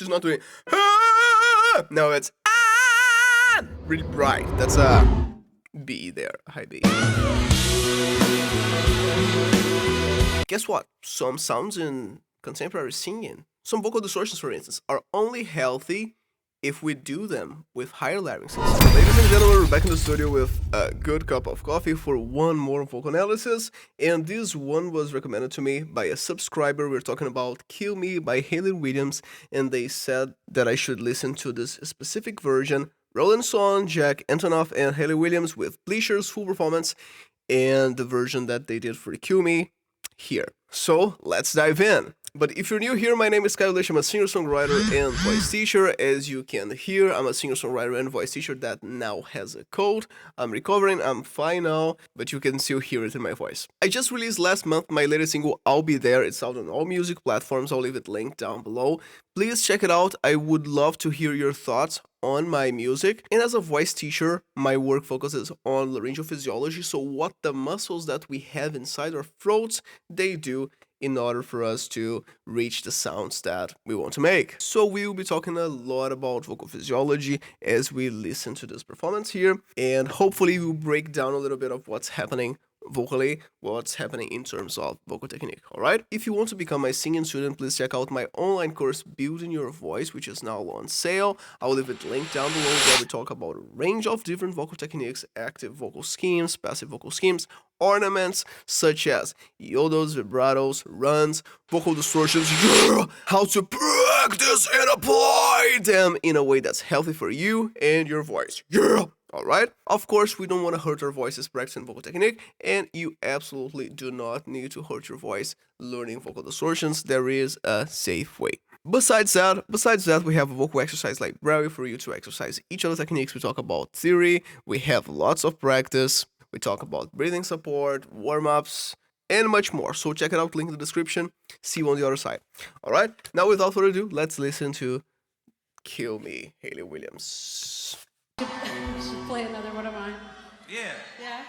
She's not doing ah! No, it's ah! Really bright. That's a B there, high B. Guess what? Some sounds in contemporary singing, some vocal distortions for instance, are only healthy if we do them with higher larynxes. Ladies and gentlemen, we're back in the studio with a good cup of coffee for one more vocal analysis, and this one was recommended to me by a subscriber. We're talking about Kill Me by Hayley Williams, and they said that I should listen to this specific version. Roland Son, Jack Antonoff, and Hayley Williams with Bleacher's full performance, and the version that they did for Kill Me here. So let's dive in. But if you're new here, my name is Kyle Lish. I'm a singer-songwriter and voice teacher. As you can hear, I'm a singer-songwriter and voice teacher that now has a cold. I'm recovering, I'm fine now, but you can still hear it in my voice. I just released last month my latest single, I'll Be There. It's out on all music platforms. I'll leave it linked down below. Please check it out. I would love to hear your thoughts on my music. And as a voice teacher, my work focuses on laryngeal physiology, so what the muscles that we have inside our throats, they do in order for us to reach the sounds that we want to make. So we will be talking a lot about vocal physiology as we listen to this performance here, and hopefully we'll break down a little bit of what's happening vocally, what's happening in terms of vocal technique, alright? If you want to become my singing student, please check out my online course, Building Your Voice, which is now on sale. I'll leave it linked down below, where we talk about a range of different vocal techniques, active vocal schemes, passive vocal schemes, ornaments such as yodels, vibratos, runs, vocal distortions, how to practice and apply them in a way that's healthy for you and your voice. Alright? Of course, we don't want to hurt our voices practicing vocal technique, and you absolutely do not need to hurt your voice learning vocal distortions. There is a safe way. Besides that, we have a vocal exercise library for you to exercise each of the techniques. We talk about theory, we have lots of practice, we talk about breathing support, warm-ups, and much more. So check it out, link in the description. See you on the other side. Alright? Now without further ado, let's listen to Kill Me, Hayley Williams. Should play another one of mine. Yeah. Yeah?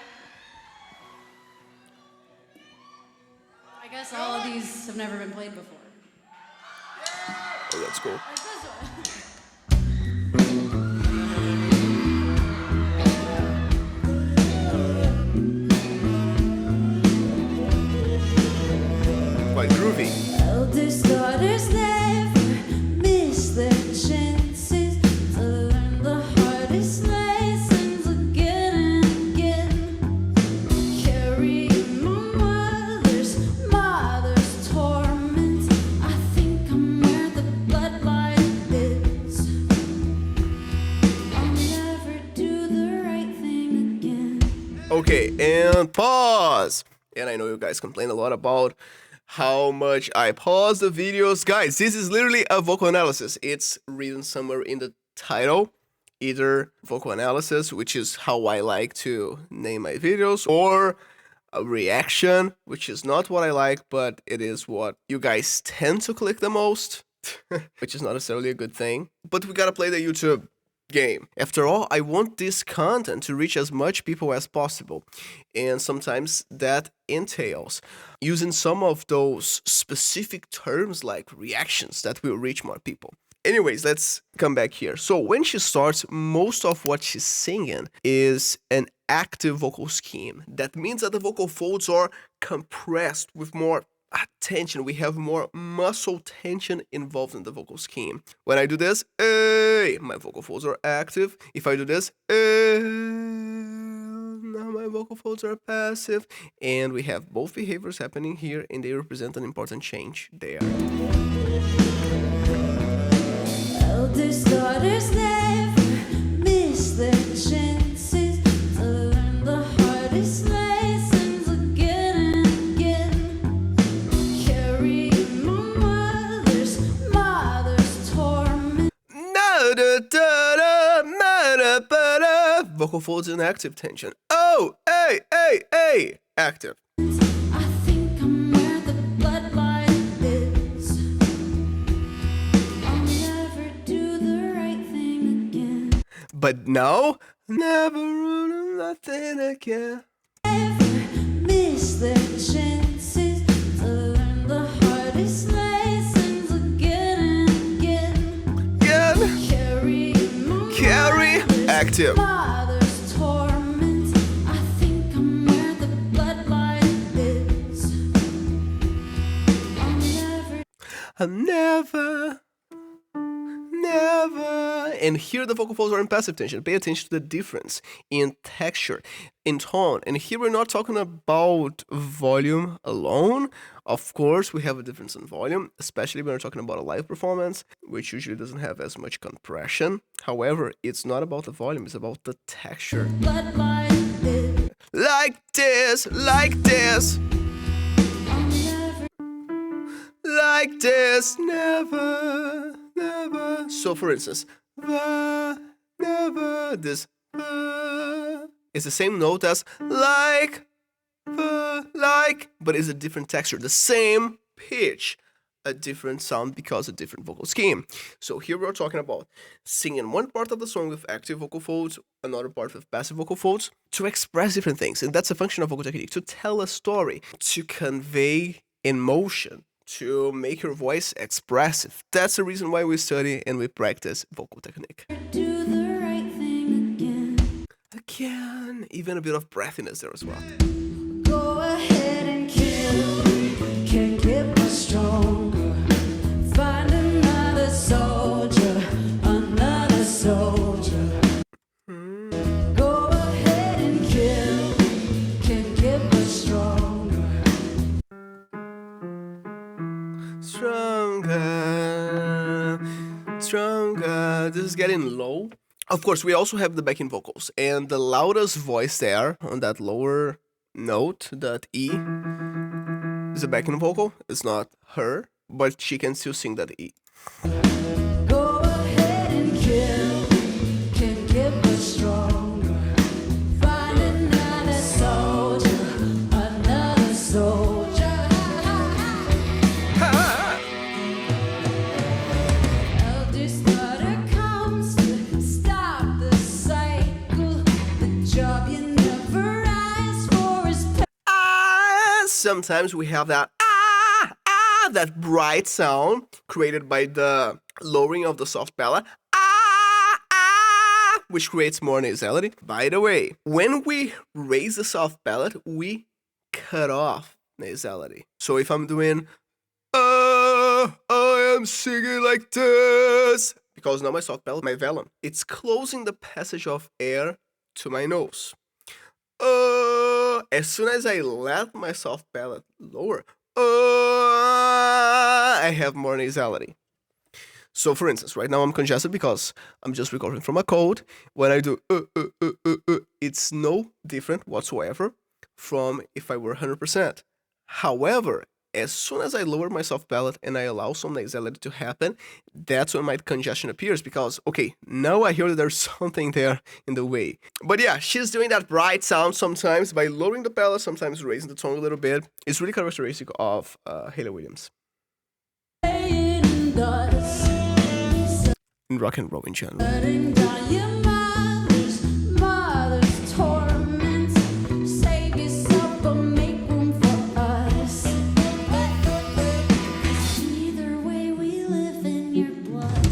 I guess all of these have never been played before. Oh, that's cool. Like this one. Quite groovy. Eldest daughters never miss their chances to learn the hardest lessons again and again. Carrying my mother's torment. I think I'm where the bloodline lives. I'll never do the right thing again. Okay, and pause. And I know you guys complain a lot about how much I pause the videos. Guys, this is literally a vocal analysis. It's written somewhere in the title, either vocal analysis, which is how I like to name my videos, or a reaction, which is not what I like, but it is what you guys tend to click the most, which is not necessarily a good thing. But we gotta play the YouTube game. After all, I want this content to reach as much people as possible, and sometimes that entails using some of those specific terms like reactions that will reach more people. Anyways, let's come back here. So when she starts, most of what she's singing is an active vocal scheme. That means that the vocal folds are compressed with more attention. We have more muscle tension involved in the vocal scheme. When I do this, my vocal folds are active. If I do this, now my vocal folds are passive. And we have both behaviors happening here, and they represent an important change there. Eldest daughters never miss their chances to learn the hardest lessons again and again. Carrying my mother's torment. Vocal folds in active tension. Oh, hey, active. I think I'm where the bloodline lives. I'll never do the right thing again. But now, never rule nothing again. Never miss their chances to learn the hardest lessons again and again. active. Mother's torment. I think I'm where the bloodline is. I'll never, never. And here the vocal folds are in passive tension. Pay attention to the difference in texture, in tone. And here we're not talking about volume alone. Of course, we have a difference in volume, especially when we're talking about a live performance, which usually doesn't have as much compression. However, it's not about the volume, it's about the texture. bloodline is. Like this, like this. Like this, never, never. So for instance, never, this is the same note as like, but it's a different texture. The same pitch, a different sound because a different vocal scheme. So here we're talking about singing one part of the song with active vocal folds, another part with passive vocal folds, to express different things. And that's a function of vocal technique, to tell a story, to convey emotion, to make your voice expressive. That's the reason why we study and we practice vocal technique. Do the right thing again. Again, even a bit of breathiness there as well. Go ahead and kill. Can't get much stronger. Find another soldier. Another soldier. Go ahead and kill. Can't get much stronger. Stronger, stronger. This is getting low. Of course, we also have the backing vocals, and the loudest voice there on that lower note, that E, is a backing vocal. It's not her, but she can still sing that E. Go ahead and kill. Can't get much stronger. Find another soldier. Another soldier. Eldest daughter comes to stop the cycle. The job you never asked for is Sometimes we have that that bright sound created by the lowering of the soft palate, which creates more nasality. By the way, when we raise the soft palate, we cut off nasality. So if I'm doing, I am singing like this, because now my soft palate, my velum, it's closing the passage of air to my nose. As soon as I let my soft palate lower, I have more nasality. So for instance, right now I'm congested because I'm just recovering from a cold. When I do it's no different whatsoever from if I were 100%. However, as soon as I lower my soft palate and I allow some nasality to happen, that's when my congestion appears, because, okay, now I hear that there's something there in the way. But yeah, she's doing that bright sound sometimes by lowering the palate, sometimes raising the tone a little bit. It's really characteristic of Hayley Williams. saying dust. In rock and roll in general. Shutting down your mother's torment. Save yourself but make room for us. Either way we live in your blood.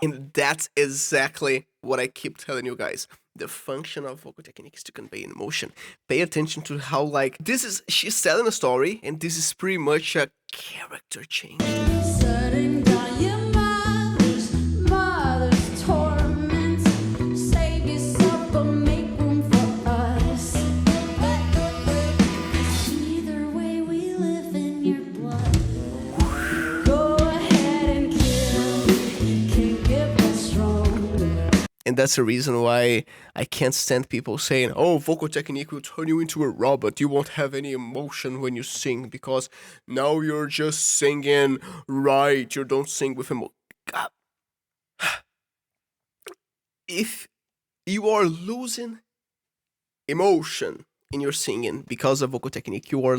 And that's exactly what I keep telling you guys. The function of vocal technique is to convey emotion. Pay attention to how, like, she's telling a story, and this is pretty much a character change. Shutting down your mother's torment. Save yourself but make room for us. Either way we live in your blood. Go ahead and kill. Can't get much stronger. And that's the reason why I can't stand people saying, oh, vocal technique will turn you into a robot. You won't have any emotion when you sing because now you're just singing right. You don't sing with emotion. If you are losing emotion in your singing because of vocal technique, you are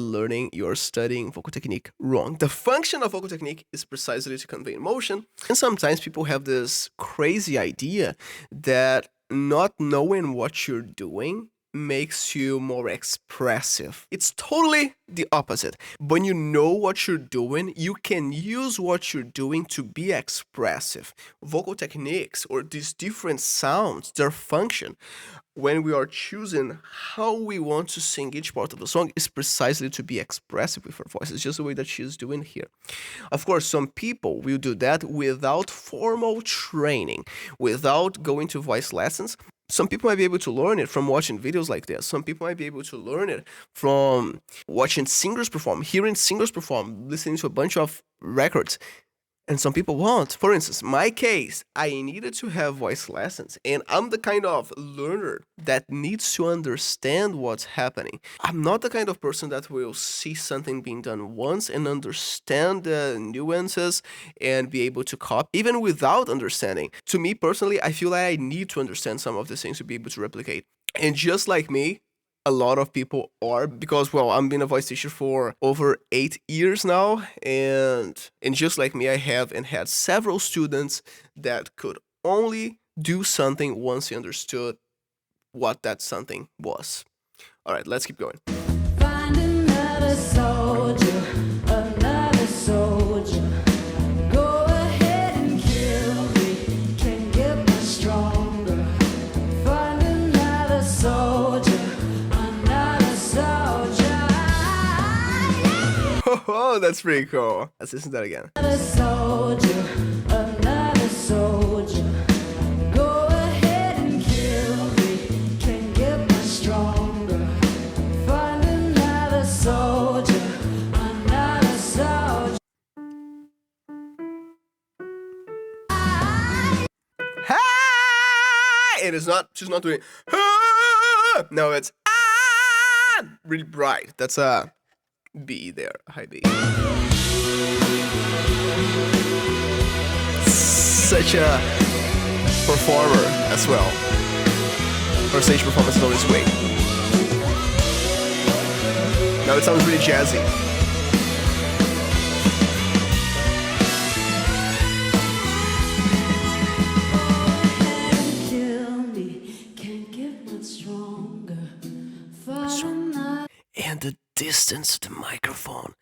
studying vocal technique wrong. The function of vocal technique is precisely to convey emotion. And sometimes people have this crazy idea that not knowing what you're doing makes you more expressive. It's totally the opposite. When you know what you're doing, you can use what you're doing to be expressive. Vocal techniques or these different sounds, their function, when we are choosing how we want to sing each part of the song, is precisely to be expressive with our voice. It's just the way that she's doing here. Of course, some people will do that without formal training, without going to voice lessons. Some people might be able to learn it from watching videos like this. Some people might be able to learn it from watching singers perform, hearing singers perform, listening to a bunch of records. And some people won't. For instance, my case, I needed to have voice lessons, and I'm the kind of learner that needs to understand what's happening. I'm not the kind of person that will see something being done once and understand the nuances and be able to copy, even without understanding. To me personally, I feel like I need to understand some of these things to be able to replicate. And just like me, a lot of people are, because, well, I'm been a voice teacher for over 8 years now, and just like me, I have and had several students that could only do something once they understood what that something was. All right, let's keep going. Find another soldier, another soldier. Go ahead and kill me, can't get much stronger. Find another soldier, another soldier. Oh, that's pretty cool. Let's listen to that again. Another soldier, another soldier. Go ahead and kill me, can't get much stronger. Find another soldier, another soldier. Hi! It is not, she's not doing, ah! No, it's ah! Really bright. That's a B there, high B. Such a performer as well. Her stage performance is always great. Now it sounds really jazzy. Kill me, can't get much stronger. Find another. And the distance to the microphone.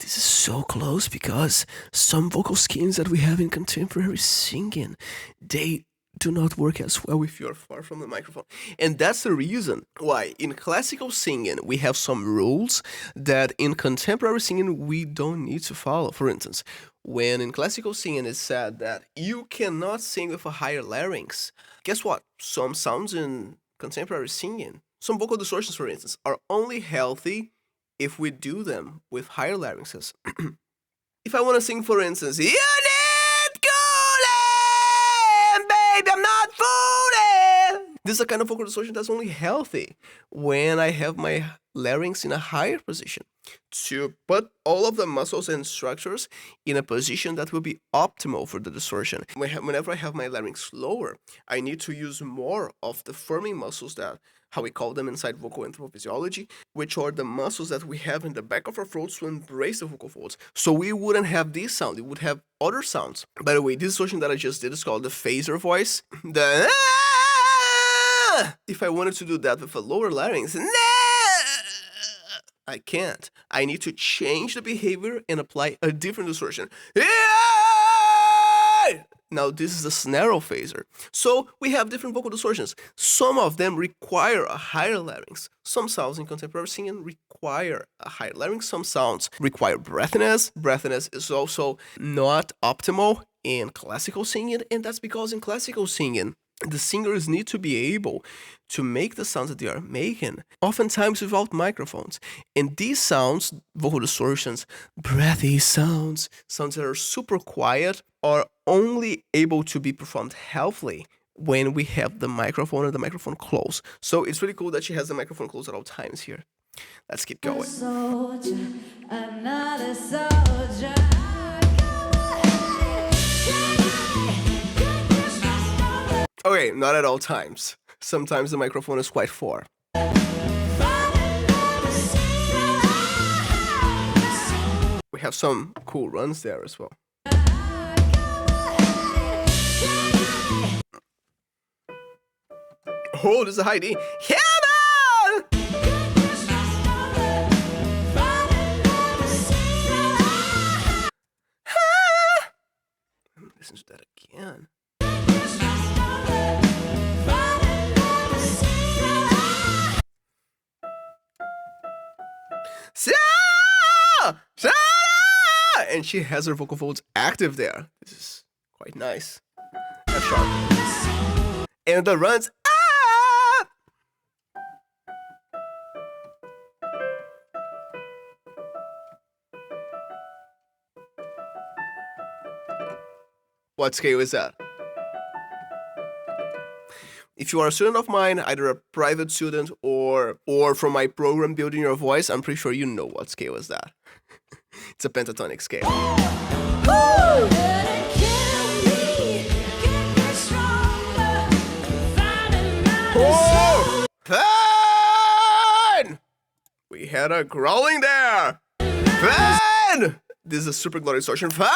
This is so close because some vocal schemes that we have in contemporary singing, they do not work as well if you're far from the microphone. And that's the reason why in classical singing we have some rules that in contemporary singing we don't need to follow. For instance, when in classical singing it's said that you cannot sing with a higher larynx, guess what? Some sounds in contemporary singing, some vocal distortions, for instance, are only healthy if we do them with higher larynxes. If I want to sing, for instance, you need cooling, baby, I'm not fooling. This is a kind of vocal distortion that's only healthy when I have my larynx in a higher position to put all of the muscles and structures in a position that will be optimal for the distortion. Whenever I have my larynx lower, I need to use more of the firming muscles, that how we call them inside vocal anthropophysiology, which are the muscles that we have in the back of our throats to embrace the vocal folds. So we wouldn't have this sound, we would have other sounds. By the way, this distortion that I just did is called the phaser voice. The if I wanted to do that with a lower larynx, I can't. I need to change the behavior and apply a different distortion. Now this is a narrow phaser. So we have different vocal distortions. Some of them require a higher larynx. Some sounds in contemporary singing require a higher larynx. Some sounds require breathiness. Breathiness is also not optimal in classical singing, and that's because in classical singing, the singers need to be able to make the sounds that they are making, oftentimes without microphones. And these sounds, vocal distortions, breathy sounds, sounds that are super quiet, are only able to be performed healthily when we have the microphone and the microphone close. So it's really cool that she has the microphone closed at all times here. Let's keep going. Soldier, another soldier. Okay, not at all times. Sometimes the microphone is quite far. We have some cool runs there as well. Oh, this is a high D. Come listen to that again. Sarah! Sarah! And she has her vocal folds active there. This is quite nice. F sharp. And the runs. Ah! What scale is that? If you are a student of mine, either a private student or from my program Building Your Voice, I'm pretty sure you know what scale is that. It's a pentatonic scale. Oh! Fun! We had a growling there. Fun! This is a super glow distortion. Fun!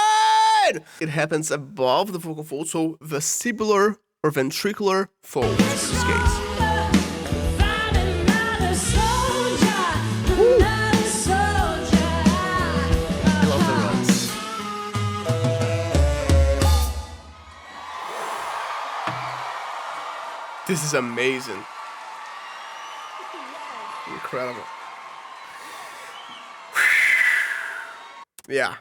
It happens above the vocal fold, so vestibular or ventricular folds in this case. I love the runs. This is amazing. Incredible. Yeah,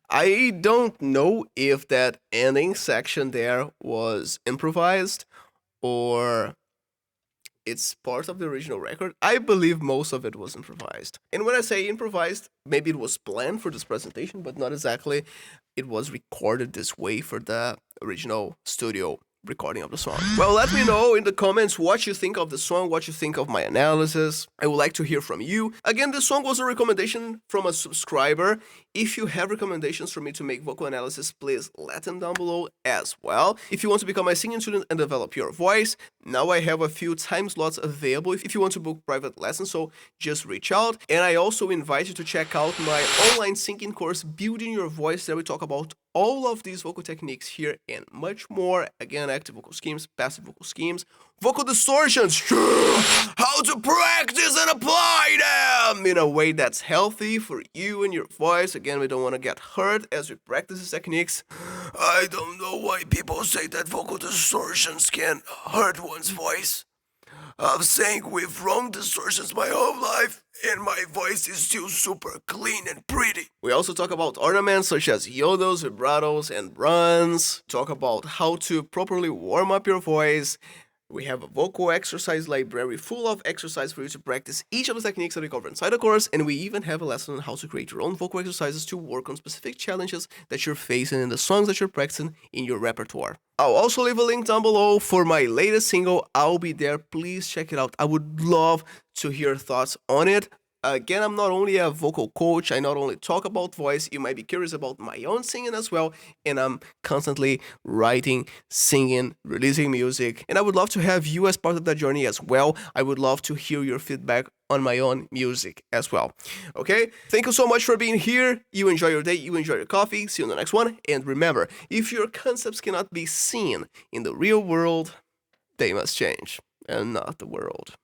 I don't know if that ending section there was improvised or it's part of the original record. I believe most of it was improvised. And when I say improvised, maybe it was planned for this presentation, but not exactly. It was recorded this way for the original studio recording of the song. Well, let me know in the comments what you think of the song, what you think of my analysis. I would like to hear from you. Again, this song was a recommendation from a subscriber. If you have recommendations for me to make vocal analysis, please let them down below as well. If you want to become my singing student and develop your voice, now I have a few time slots available if you want to book private lessons, so just reach out. And I also invite you to check out my online singing course, Building Your Voice, that we talk about all of these vocal techniques here and much more. Again, active vocal schemes, passive vocal schemes, vocal distortions, how to practice and apply them in a way that's healthy for you and your voice. Again, we don't want to get hurt as we practice these techniques. I don't know why people say that vocal distortions can hurt one's voice. I've sang with wrong distortions my whole life, and my voice is still super clean and pretty. We also talk about ornaments such as yodels, vibratos, and runs. Talk about how to properly warm up your voice. We have a vocal exercise library full of exercises for you to practice each of the techniques that we cover inside the course, and we even have a lesson on how to create your own vocal exercises to work on specific challenges that you're facing in the songs that you're practicing in your repertoire. I'll also leave a link down below for my latest single, I'll Be There. Please check it out. I would love to hear thoughts on it. Again, I'm not only a vocal coach, I not only talk about voice, you might be curious about my own singing as well, and I'm constantly writing, singing, releasing music, and I would love to have you as part of that journey as well. I would love to hear your feedback on my own music as well. Okay, thank you so much for being here. You enjoy your day, you enjoy your coffee. See you in the next one, and remember, if your concepts cannot be seen in the real world, they must change, and not the world.